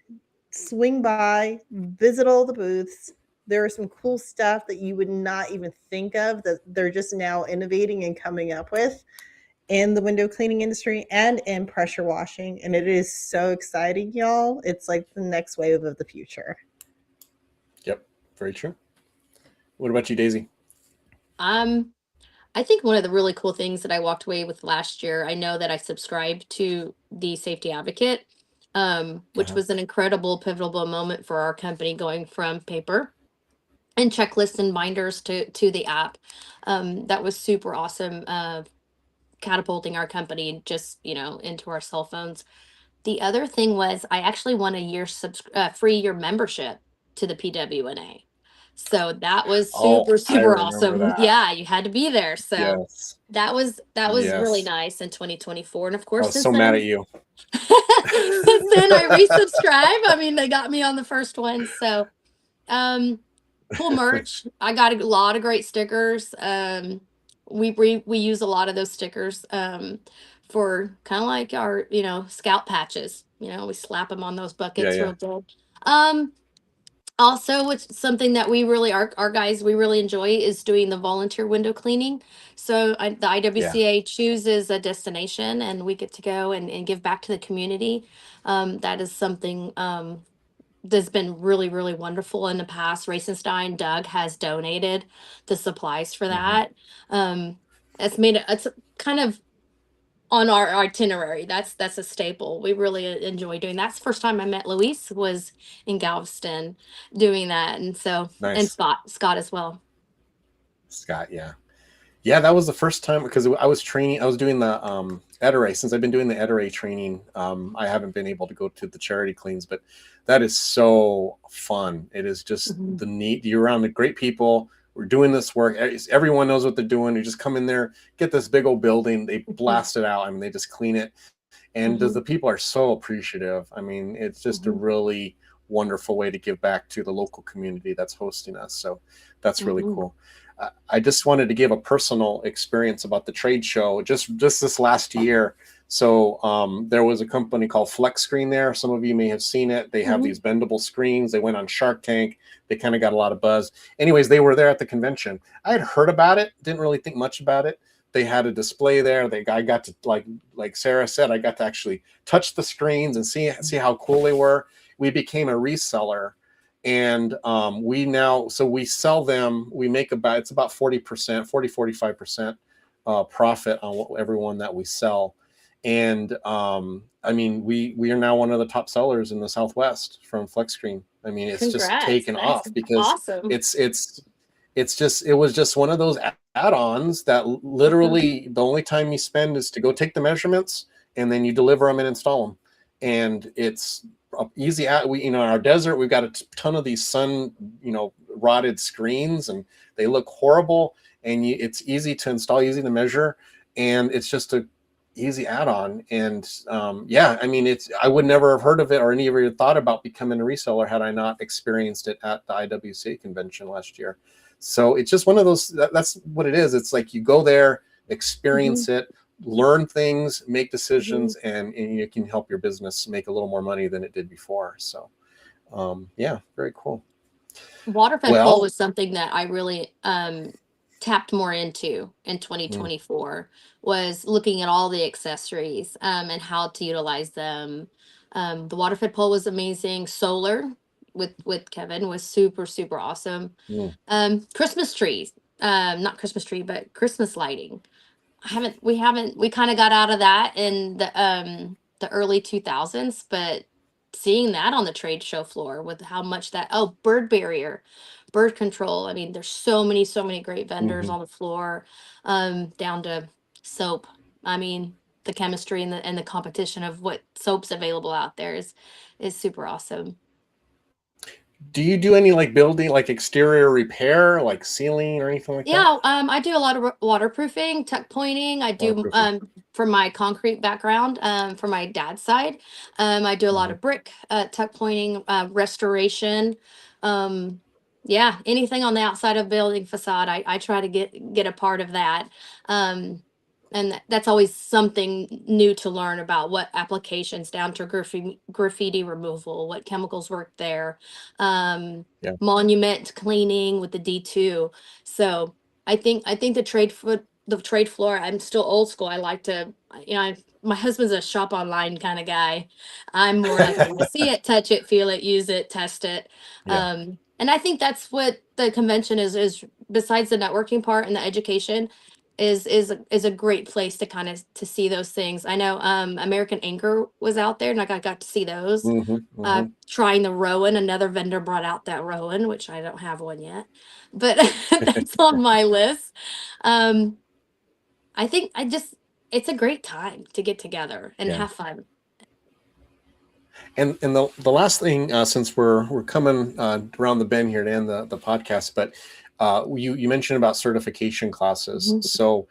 swing by, visit all the booths. There is some cool stuff that you would not even think of that they're just now innovating and coming up with in the window cleaning industry and in pressure washing. And it is so exciting, y'all. It's like the next wave of the future. Yep, very true. What about you, Daisy? I think one of the really cool things that I walked away with last year, I know that I subscribed to the Safety Advocate, which Uh-huh. was an incredible pivotal moment for our company going from paper and checklists and binders to the app. That was super awesome, catapulting our company just into our cell phones. The other thing was I actually won a year free year membership to the PWNA. So that was Oh, super, I super remember awesome. that. Yeah, you had to be there. So Yes. that was really Yes. nice in 2024. And of I course, was so mad at you. since then I resubscribe. I mean, they got me on the first one. So cool merch. I got a lot of great stickers. We use a lot of those stickers for kind of like our scout patches. We slap them on those Yeah, buckets yeah. real good. Um, Also, it's something that we really our guys we really enjoy is doing the volunteer window cleaning. So the Yeah. IWCA chooses a destination, and we get to go and give back to the community. That is something that's been really, really wonderful in the past. Racenstein Doug has donated the supplies for hmm that. It's made it's kind of on our itinerary. That's a staple. We really enjoy doing that. That's the first time I met Luis was in Galveston doing that, and so and Nice. Scott as well. Scott, yeah. Yeah, that was the first time because I was training. I was doing the Ettore. Since I've been doing the Ettore training, I haven't been able to go to the charity cleans, but that is so fun. It is just Mhm. the neat. You're around the great people. We're doing this work. Everyone knows what they're doing. You just come in there, get this big old building. They blast it out. I mean, they just clean it, and Mhm. the people are so appreciative. I mean, it's just a Mhm. really wonderful way to give back to the local community that's hosting us. So that's really Mhm. cool. I just wanted to give a personal experience about the trade show just this last year. So there was a company called Flex Screen there. Some of you may have seen it. They have Mhm. these bendable screens. They went on Shark Tank. They kind of got a lot of buzz. Anyways, they were there at the convention. I had heard about it, didn't really think much about it. They had a display there. I got to like Sarah said, I got to actually touch the screens and see how cool they were. We became a reseller, and we sell them. We make it's about 40%, 45% profit on everyone that we sell. And I mean, we are now one of the top sellers in the Southwest from flex screen. I mean, it's just Congrats. taken That's off because awesome. it was just one of those add-ons that literally the only time you spend is to go take the measurements, and then you deliver them and install them. And it's easy. In our desert, we've got a ton of these sun, rotted screens, and they look horrible. And it's easy to install, easy to measure, and it's just a easy add-on. And I mean, I would never have heard of it or any of you thought about becoming a reseller had I not experienced it at the IWCA convention last year. So it's just one of those, that's what it is. It's like you go there, experience it, learn things, make decisions, and you can help your business make a little more money than it did before. So very cool. Waterfed pole was something that I really tapped more into in 2024, was looking at all the accessories and how to utilize them. The waterfed pole was amazing. Solar with Kevin was super, super awesome. Christmas trees, not Christmas tree, but Christmas lighting. We kind of got out of that in the early 2000s, but seeing that on the trade show floor with how much bird barrier, bird control. I mean, there's so many great vendors on the floor, down to soap. I mean, the chemistry and the competition of what soap's available out there is super awesome. Do you do any building, exterior repair, like sealing or anything like that? Yeah, I do a lot of waterproofing, tuck pointing. I do for my concrete background, for my dad's side. I do a lot of brick, tuck pointing, restoration. Anything on the outside of building facade, I try to get a part of that. And that's always something new to learn about, what applications down to graffiti removal, what chemicals work there, monument cleaning with the D2. So I think the trade floor, I'm still old school. I like to, my husband's a shop online kind of guy. I'm more like, I want to see it, touch it, feel it, use it, test it. And I think that's what the convention is besides the networking part and the education, is a great place to kind of to see those things. I know American Anchor was out there, and I got to see those. Trying the Rowan, another vendor brought out that Rowan, which I don't have one yet, but that's on my list. I think it's a great time to get together and have fun. And the last thing, since we're coming around the bend here to end the podcast, but you mentioned about certification classes. So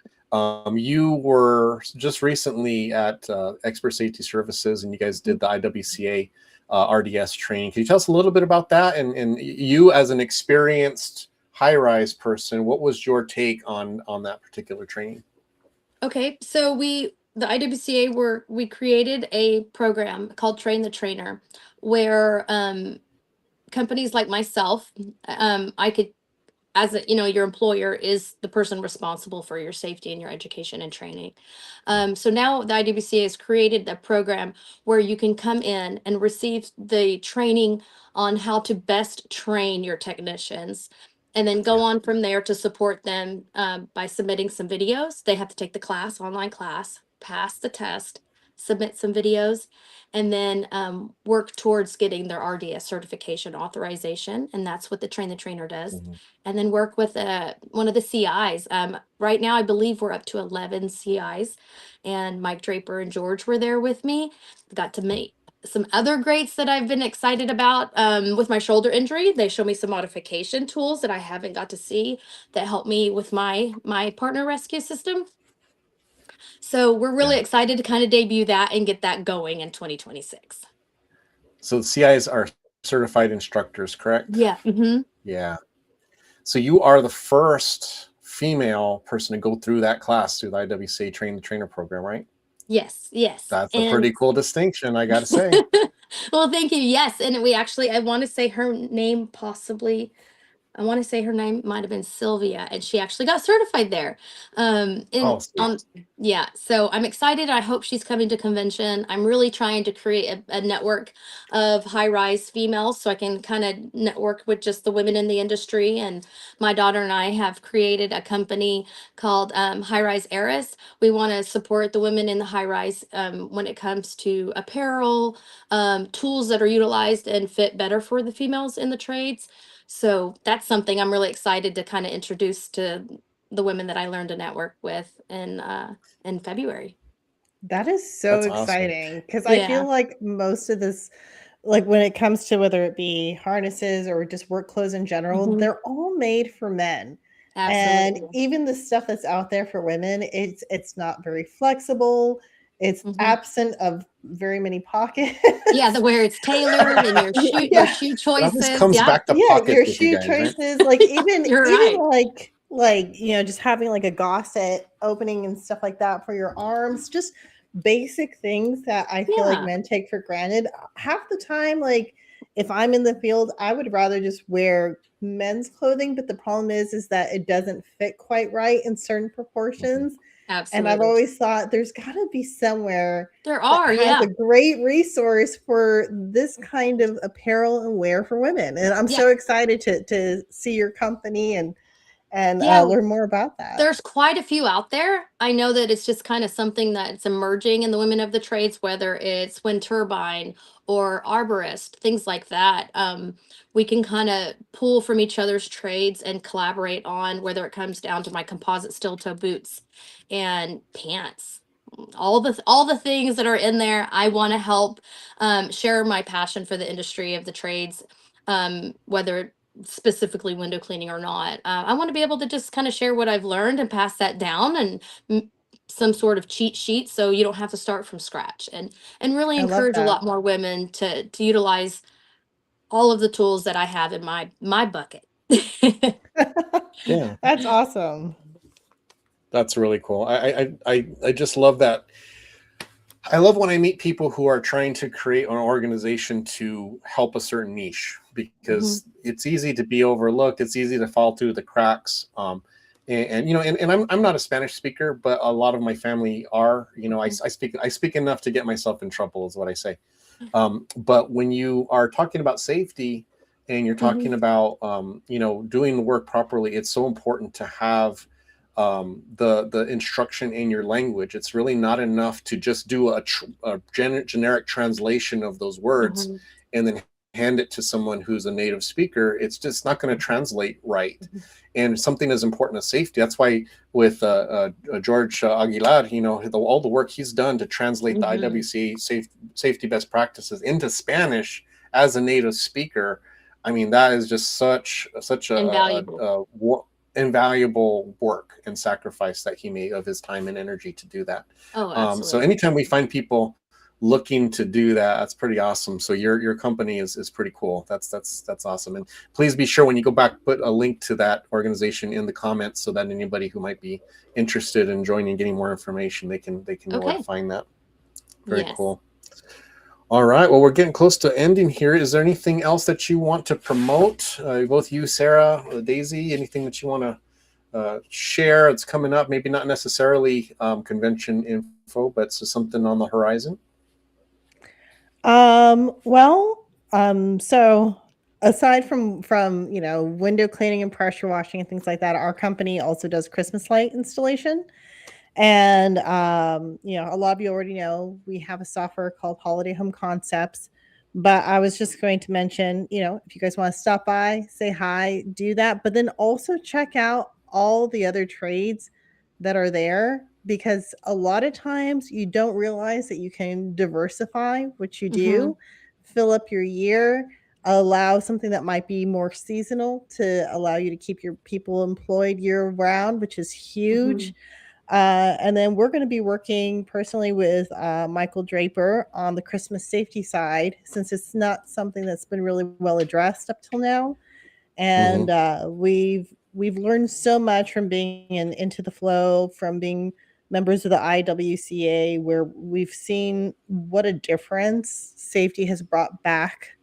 you were just recently at Expert Safety Services, and you guys did the IWCA RDS training. Can you tell us a little bit about that? And you, as an experienced high-rise person, what was your take on that particular training? Okay, so the IWCA we created a program called Train the Trainer, where companies like myself, I could, as your employer is the person responsible for your safety and your education and training. So now the IWCA has created a program where you can come in and receive the training on how to best train your technicians, and then go on from there to support them by submitting some videos. They have to take the class, online class, pass the test, submit some videos, and then work towards getting their RDS certification authorization. And that's what the Train the Trainer does. And then work with one of the CIs. Right now, I believe we're up to 11 CIs, and Mike Draper and George were there with me. Got to meet some other greats that I've been excited about. With my shoulder injury, they show me some modification tools that I haven't got to see that help me with my partner rescue system. So we're really excited to kind of debut that and get that going in 2026. So the CIs are certified instructors, correct? Yeah. Yeah. So you are the first female person to go through that class through the IWCA Train the Trainer program, right? Yes. That's a pretty cool distinction, I got to say. Well, thank you. Yes. And I want to say her name possibly I want to say her name might have been Sylvia, and she actually got certified there. Oh, sweet. Yeah, so I'm excited. I hope she's coming to convention. I'm really trying to create a network of high-rise females so I can kind of network with just the women in the industry. And my daughter and I have created a company called High Rise Heiress. We want to support the women in the high rise when it comes to apparel, tools that are utilized and fit better for the females in the trades. So that's something I'm really excited to kind of introduce to the women that I learned to network with in February. That is so That's awesome. exciting because I Yeah. feel like most of this, like when it comes to whether it be harnesses or just work clothes in general, Hmm. they're all made for men. And Absolutely. even the stuff that's out there for women, it's not very flexible. It's Hmm. absent of very many pockets. Yeah, the where it's tailored and your Yeah. shoe It always choices. comes Yep. back to Yeah, pockets your with you shoe guys, right? choices, like even You're even right. like just having like a gosset opening and stuff like that for your arms, just basic things that I feel like Yeah. men take for granted. Half the time, like if I'm in the field, I would rather just wear men's clothing, but the problem is that it doesn't fit quite right in certain Mhm. proportions. And I've Absolutely. always thought there's got to be somewhere There that are. has Yeah. a great resource for this kind of apparel and wear for women. And I'm Yeah. so excited to see your company and Yeah. learn more about that. There's quite a few out there. I know that it's just kind of something that's emerging in the women of the trades, whether it's wind turbine or arborist, things like that. We can kind of pull from each other's trades and collaborate on whether it comes down to my composite steel toe boots and pants. All the things that are in there, I want to help share my passion for the industry of the trades, whether specifically window cleaning or not. I want to be able to just kind of share what I've learned and pass that down and some sort of cheat sheet so you don't have to start from scratch and really I love encourage a that. lot more women to utilize all of the tools that I have in my bucket. Yeah, That's awesome. that's really cool. I just love that. I love when I meet people who are trying to create an organization to help a certain niche Mhm, because it's easy to be overlooked. It's easy to fall through the cracks. And you know, and I'm not a Spanish speaker, but a lot of my family are. You know, mhm, I speak enough to get myself in trouble, is what I say. But when you are talking about safety and you're mhm, talking about you know, doing the work properly, it's so important to have the instruction in your language. It's really not enough to just do a generic translation of those words mhm, and then hand it to someone who's a native speaker. It's just not going to translate right. mhm, And something as important as safety. That's why with George Aguilar, you know, all the work he's done to translate the mhm. IWCA safety best practices into Spanish as a native speaker. I mean, that is just such Invaluable. invaluable work and sacrifice that he made of his time and energy to do that. Oh, So absolutely. anytime we find people looking to do that, that's pretty awesome. So your company is pretty cool. That's awesome. And please be sure when you go back, put a link to that organization in the comments so that anybody who might be interested in joining, getting more information, they can know where to Okay. find that. Very Yes. cool. All right. Well, we're getting close to ending here. Is there anything else that you want to promote? Both you, Sarah, Daisy, anything that you want to share? It's coming up. Maybe not necessarily convention info, but it's something on the horizon. Well, so aside from window cleaning and pressure washing and things like that, our company also does Christmas light installation. And a lot of you already know we have a software called Holiday Home Concepts. But I was just going to mention, if you guys want to stop by, say hi, do that. But then also check out all the other trades that are there because a lot of times you don't realize that you can diversify what you Hmm. do, fill up your year, allow something that might be more seasonal to allow you to keep your people employed year round, which is Hmm. huge. And then we're going to be working personally with Michael Draper on the Christmas safety side, since it's not something that's been really well addressed up till now. Mm-hmm. And we've learned so much from being into the flow, from being members of the IWCA, where we've seen what a difference safety has brought back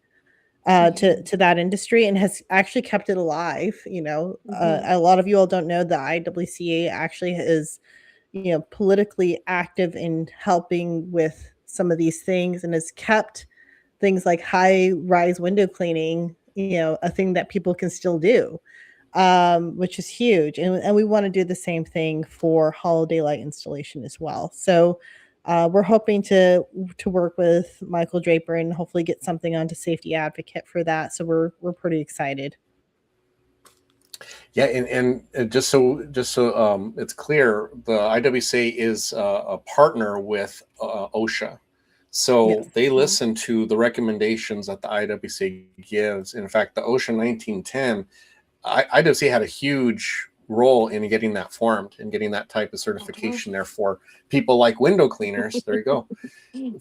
to that industry and has actually kept it alive. A lot of you all don't know that IWCA actually is, politically active in helping with some of these things and has kept things like high rise window cleaning, a thing that people can still do, which is huge. And we want to do the same thing for holiday light installation as well. So we're hoping to work with Michael Draper and hopefully get something onto Safety Advocate for that. So we're pretty excited. Yeah, and just so it's clear, the IWCA is a partner with OSHA, so Yes. they listen to the recommendations that the IWCA gives. In fact, the OSHA 1910, IWCA had a huge role in getting that formed and getting that type of certification there for people like window cleaners. There you go.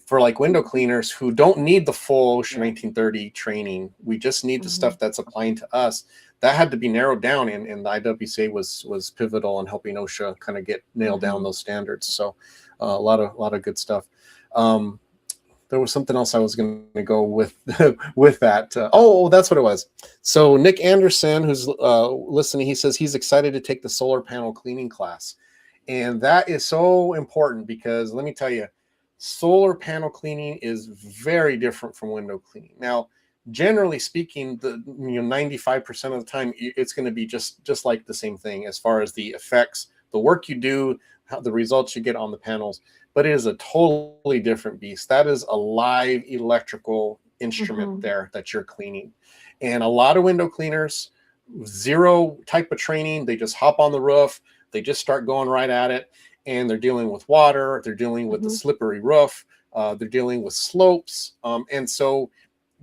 For like window cleaners who don't need the full OSHA 1930 training. We just need the stuff that's applying to us. That had to be narrowed down, and the IWCA was pivotal in helping OSHA kind of get nailed down those standards. So a lot of good stuff. There was something else I was going to go with with that. That's what it was. So Nick Anderson, who's listening, he says he's excited to take the solar panel cleaning class. And that is so important because let me tell you, solar panel cleaning is very different from window cleaning. Now, generally speaking, 95% of the time, it's going to be just like the same thing as far as the effects, the work you do, the results you get on the panels. But it is a totally different beast. That is a live electrical instrument there that you're cleaning. And a lot of window cleaners, zero type of training, they just hop on the roof, they just start going right at it, and they're dealing with water, they're dealing with the slippery roof, they're dealing with slopes. And so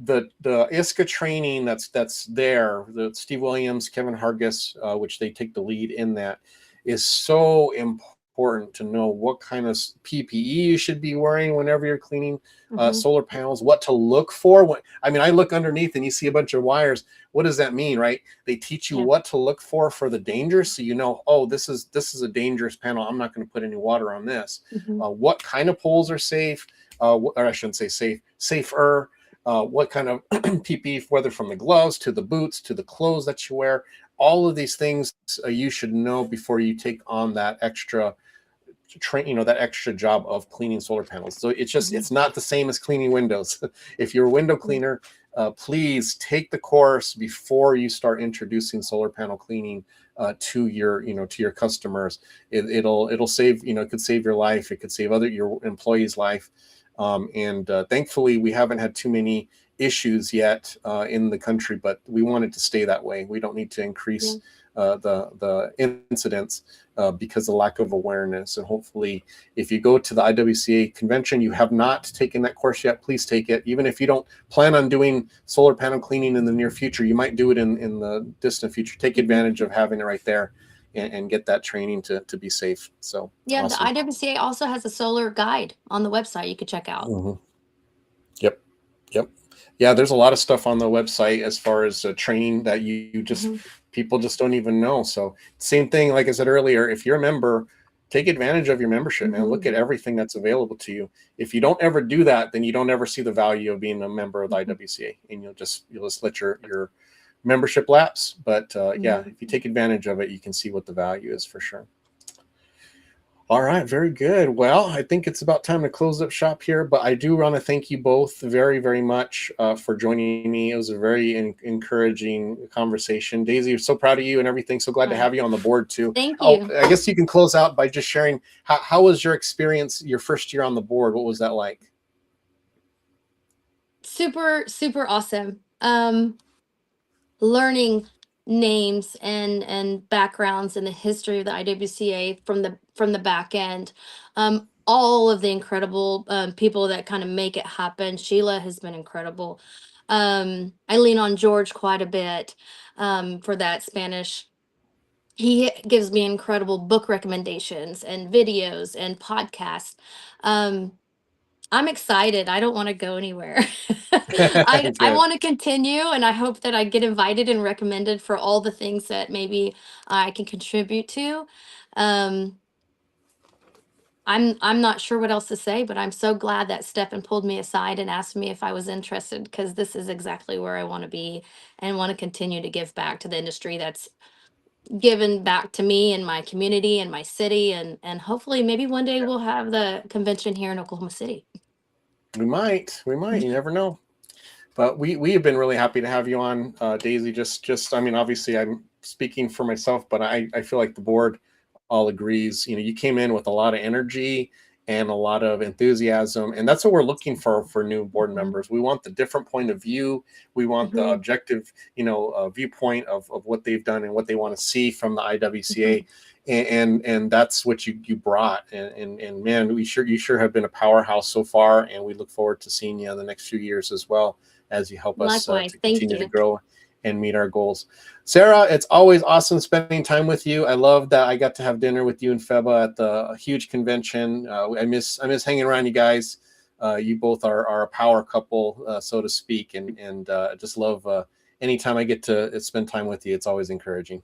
the ISCA training that's there, the Steve Williams, Kevin Hargis, which they take the lead in that, is so important to know what kind of PPE you should be wearing whenever you're cleaning solar panels, what to look for. I look underneath and you see a bunch of wires. What does that mean, right? They teach you what to look for the dangers, so you know, oh, this is a dangerous panel. I'm not going to put any water on this. What kind of poles are safe? Or I shouldn't say safe, safer. What kind of PPE, whether from the gloves to the boots to the clothes that you wear. All of these things you should know before you take on that extra that extra job of cleaning solar panels. So it's just it's not the same as cleaning windows. If you're a window cleaner, please take the course before you start introducing solar panel cleaning to your customers. It'll save, it could save your life. It could save your employees' life. And thankfully, we haven't had too many issues yet in the country, but we want it to stay that way. We don't need to increase the incidents because of lack of awareness. And hopefully, if you go to the IWCA convention, you have not taken that course yet, please take it. Even if you don't plan on doing solar panel cleaning in the near future, you might do it in the distant future. Take advantage of having it right there and get that training to be safe. So yeah, awesome. The IWCA also has a solar guide on the website you could check out. Yep. Yeah, there's a lot of stuff on the website as far as training that you just people just don't even know. So same thing, like I said earlier, if you're a member, take advantage of your membership and look at everything that's available to you. If you don't ever do that, then you don't ever see the value of being a member of the IWCA, and you'll just let your membership lapse. But yeah, if you take advantage of it, you can see what the value is for sure. All right, very good. Well, I think it's about time to close up shop here, but I do want to thank you both very, very much for joining me. It was a very encouraging conversation. Daisy, I'm so proud of you and everything. So glad to have you on the board too. Thank you. I guess you can close out by just sharing how was your experience your first year on the board? What was that like? Super, super awesome. Learning names and backgrounds and the history of the IWCA from the back end. All of the incredible people that kind of make it happen. Sheila has been incredible. I lean on George quite a bit for that Spanish. He gives me incredible book recommendations and videos and podcasts. I'm excited. I don't want to go anywhere. I want to continue, and I hope that I get invited and recommended for all the things that maybe I can contribute to. I'm not sure what else to say, but I'm so glad that Stephen pulled me aside and asked me if I was interested, because this is exactly where I want to be and want to continue to give back to the industry that's given back to me and my community and my city, and hopefully maybe one day we'll have the convention here in Oklahoma City. We might, you never know. But we have been really happy to have you on, Daisy. Just I mean, obviously I'm speaking for myself, but I feel like the board all agrees. You know, you came in with a lot of energy and a lot of enthusiasm, and that's what we're looking for new board members. We want the different point of view. We want the objective, viewpoint of what they've done and what they want to see from the IWCA. And that's what you brought, and man, you sure have been a powerhouse so far, and we look forward to seeing you in the next few years as well, as you help us to continue to grow and meet our goals. Sarah, it's always awesome spending time with you. I love that I got to have dinner with you and Feba at the huge convention. I miss hanging around you guys. You both are a power couple, so to speak, and just love anytime I get to spend time with you. It's always encouraging.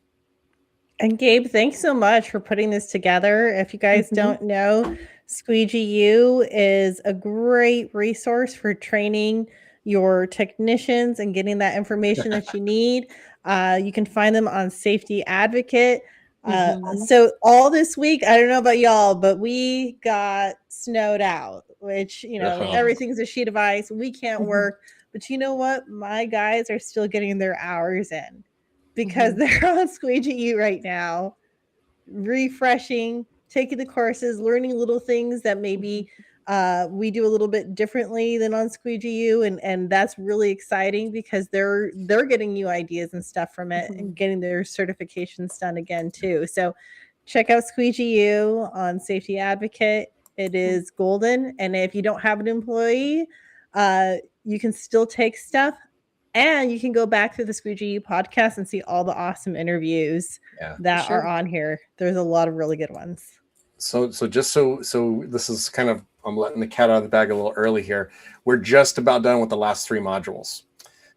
And Gabe, thanks so much for putting this together. If you guys don't know, Squeegee U is a great resource for training your technicians and getting that information that you need. You can find them on Safety Advocate. So all this week, I don't know about y'all, but we got snowed out, which, everything's a sheet of ice. We can't work. But you know what? My guys are still getting their hours in, because they're on Squeegee U right now, refreshing, taking the courses, learning little things that maybe we do a little bit differently than on Squeegee U, and that's really exciting, because they're getting new ideas and stuff from it, and getting their certifications done again too. So check out Squeegee U on Safety Advocate. It is golden, and if you don't have an employee, you can still take stuff. And you can go back to the Squeegee U podcast and see all the awesome interviews that are on here. There's a lot of really good ones. So this is kind of, I'm letting the cat out of the bag a little early here. We're just about done with the last 3 modules.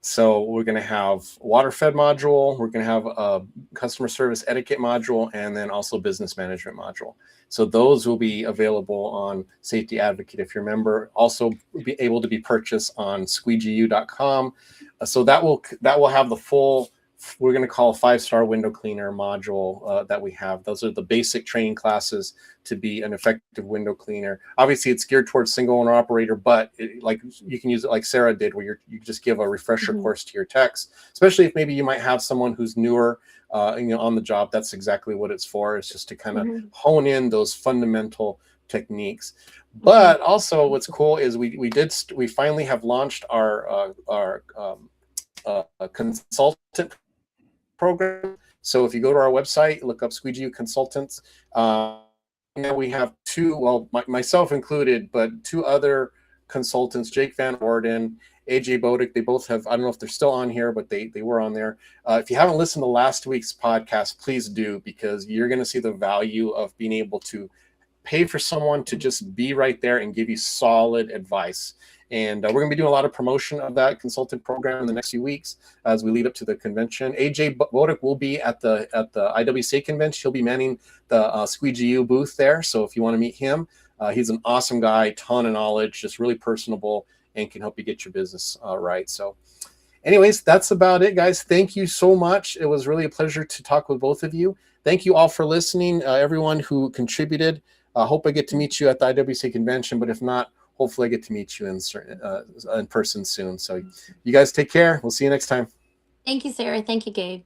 So we're going to have water fed module. We're going to have a customer service etiquette module, and then also business management module. So those will be available on Safety Advocate if you're a member. Also be able to be purchased on squeegeu.com. So that will have the full, we're going to call 5-star window cleaner module that we have. Those are the basic training classes to be an effective window cleaner. Obviously, it's geared towards single owner operator, but like you can use it like Sarah did, where you just give a refresher course to your techs, especially if maybe you might have someone who's newer on the job. That's exactly what it's for. It's just to kind of hone in those fundamental techniques. But also what's cool is we finally have launched our consultant program. So if you go to our website, look up Squeegee U Consultants. Now we have 2, myself included, but 2 other consultants, Jake Van Orden, AJ Bodick. They both have, I don't know if they're still on here, but they were on there. If you haven't listened to last week's podcast, please do, because you're going to see the value of being able to pay for someone to just be right there and give you solid advice. And we're going to be doing a lot of promotion of that consultant program in the next few weeks as we lead up to the convention. AJ Bodick will be at the IWCA convention. He'll be manning the Squeegee U booth there. So if you want to meet him, he's an awesome guy, ton of knowledge, just really personable, and can help you get your business right. So anyways, that's about it, guys. Thank you so much. It was really a pleasure to talk with both of you. Thank you all for listening, everyone who contributed. I hope I get to meet you at the IWCA convention, but if not, hopefully I get to meet you in person soon. So you guys take care. We'll see you next time. Thank you, Sarah. Thank you, Gabe.